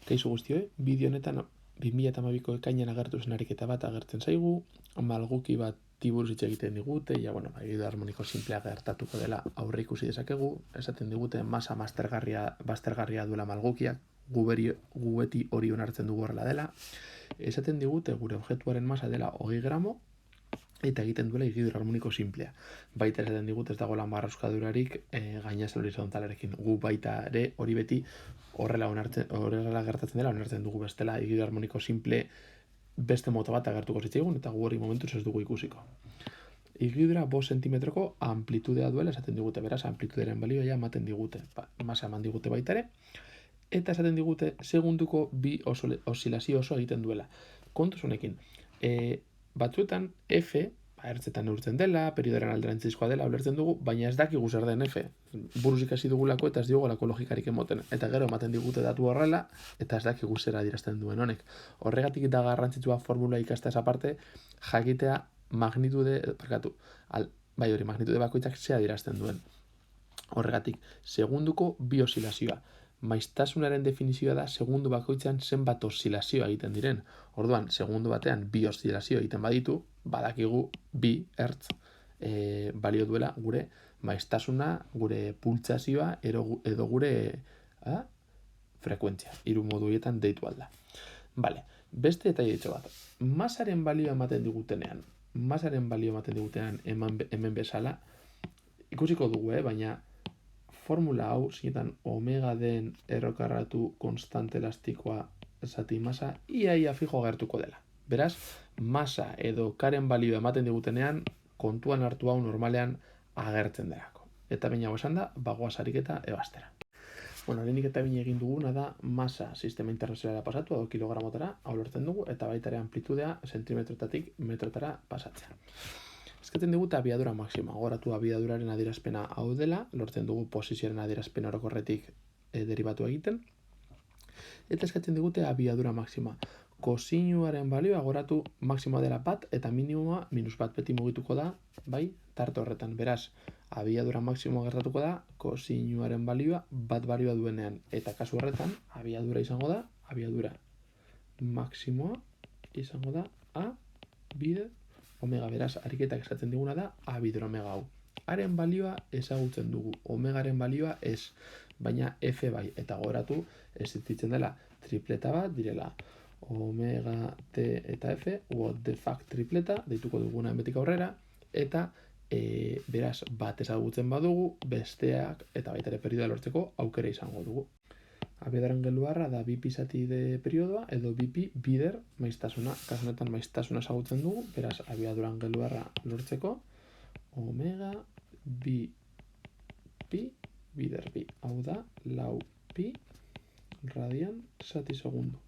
Kaixo guztioi, bideo honetan 2012ko ekainean agertu zen ariketa bat agertzen zaigu, malguki bat buruz hitz egiten digute, egitura harmoniko simplea gertatuko dela aurre ikusi dezakegu, esaten digute masa baztergarria duela malgukiak, gu beti hori onartzen dugu horrela dela, esaten digute gure objektuaren masa dela 20 gramo, eta egiten duela egitura harmoniko simplea. Baita esaten digute ez dagoela marrauskadurarik gainazal horizontalarekin. Gu baita ere hori beti horrela gertatzen dela, onartzen dugu bestela egitura harmoniko simple beste mota bat agertuko zitzaigun, eta gu hori momentuz ez dugu ikusiko. Egitura 5 cm amplitudea duela esaten digute, beraz amplituderen balioa ja ematen digute, masa eman digute baita ere, eta esaten digute segunduko 2 osilazio oso egiten duela. Kontuz honekin, batzuetan F, ertzetan neurtzen dela, periodoaren alderantzizkoa dela, ulertzen dugu, baina ez dakigu zer den F. Buruz ikasi dugulako eta ez digulako logikarik emoten. Eta gero ematen digute datu horrela, eta ez dakigu zer adierazten duen honek. Horregatik da garrantzitsua formula ikastaz aparte, jakitea magnitude bakoitzak ze adierazten duen. Horregatik, segunduko 2 osilazioa. Maiztasunaren definizioa da segundu bakoitzean zenbat osilazio egiten diren. Orduan, segundu batean 2 osilazio egiten baditu, badakigu 2 hertz balio duela gure maiztasuna, gure pultsazioa edo gure frekuentzia. 3 modu horietan deitu alda. Beste eta ditxo bat. Masaren balio ematen digutenean hemen bezala, ikusiko dugu, baina formula hau, zinetan omega den errokarratu konstante elastikoa zati masa, ia fijo agertuko dela. Beraz, masa edo karen balioa ematen digutenean, kontuan hartu hau normalean agertzen delako. Eta baina esan da, bagoaz ariketa ebastera. Lehenik eta bine egin duguna da masa sistema internazionala pasatu, edo kilogramotara, hau lortzen dugu, eta baita ere amplitudea zentimetrotatik metrotara pasatzea. Eskatzen digute abiadura maksima, goratu abiaduraren adierazpena hau dela, lortzen dugu posizioaren adierazpen orokorretik deribatu egiten, eta eskatzen digute abiadura maksima. Kosinuaren balioa goratu maksimoa dela 1 eta minimoa -1 beti mugituko da, tarte horretan. Beraz, abiadura maksimoa gertatuko da, kosinuaren balioa 1 balioa duenean, eta kasu horretan, abiadura izango da, abiadura maksimoa izango da A bider omega. Beraz, ariketak esaten diguna da A bider omega hau. Haren balioa ezagutzen dugu, omegaren balioa ez, baina F bai, eta goratu existitzen dela tripleta bat, direla omega, T eta F, what the fuck tripleta, deituko duguna betik aurrera, eta beraz, bat ezagutzen badugu, besteak eta baita ere periodoa lortzeko aukera izango dugu. Abiaduraren geluarra da 2 zati de periodoa, edo 2 bider maiztasuna. Kasu honetan maiztasuna ezagutzen dugu, beraz, abiaduran geluarra lortzeko, omega 2 pi bider pi. Hau da, 4 pi radian zati segundu.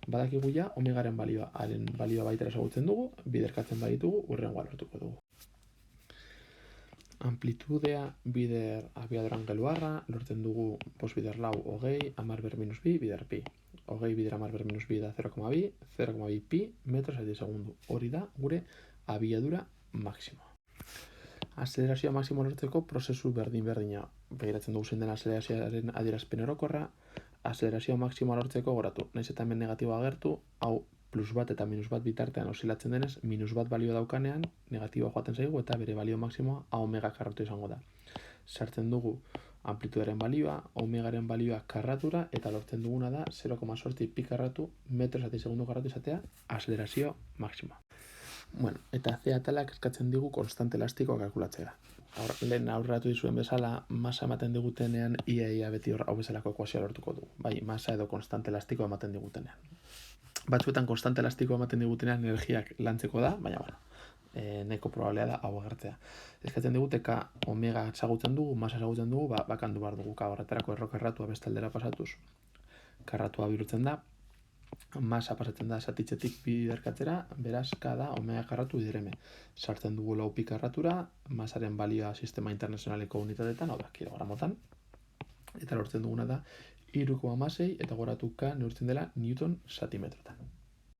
Badakigu ja, omegaren balioa, haren balioa baita ezagutzen dugu, biderkatzen baditugu, hurrengoa lortuko dugu. Amplitudea bider abiaduran geluarra, lortzen dugu 5 bider 4, 20, 10 ber minus bi, bider pi. 20 bider 10 ber minus bi da 0,2, 0,2 pi metro zati segundu. Hori da gure abiadura maksimoa. Azelerazioa maksimo lortzeko prozesu berdina. Begiratzen dugu zein den azelerazioaren adierazpen orokorra, azelerazioa maksimoa lortzeko goratu. Naiz eta hemen negatiboa agertu, hau +1 eta -1 bitartean osilatzen denez, -1 balio daukanean, negatiboa joaten zaigu eta bere balio maksimoa A omega karratu izango da. Sartzen dugu amplitudaren balioa, omegaren balioa karratura, eta lortzen duguna da 0,8 pi karratu, metro zati segundu karratu izatea, azelerazio maksimoa. Eta C atalak eskatzen digu konstante elastikoa kalkulatzea. Lehen aurreratu dizuen bezala, masa ematen digutenean, ia beti hau bezalako ekuazioa lortuko dugu. Masa edo konstante elastikoa ematen digutenean. Batzuetan konstante elastikoa ematen digutenean energiak lantzeko da, baina neko probablea da hau agertzea. Eskatzen digute K omega ezagutzen dugu, masa ezagutzen dugu, bakandu behar dugu K horretarako errokarratua beste aldera pasatuz. Karratua bihurtzen da, masa pasatzen da zatitzetik biderkatzera, beraz K da omega karratu bidereme. Sartzen dugu 4 pi karratura, masaren balioa sistema internazionaleko unitatetan, hau da, kilogramotan, eta lortzen duguna da 3,6 eta goratu K neurtzen dela newton zatimetrotan.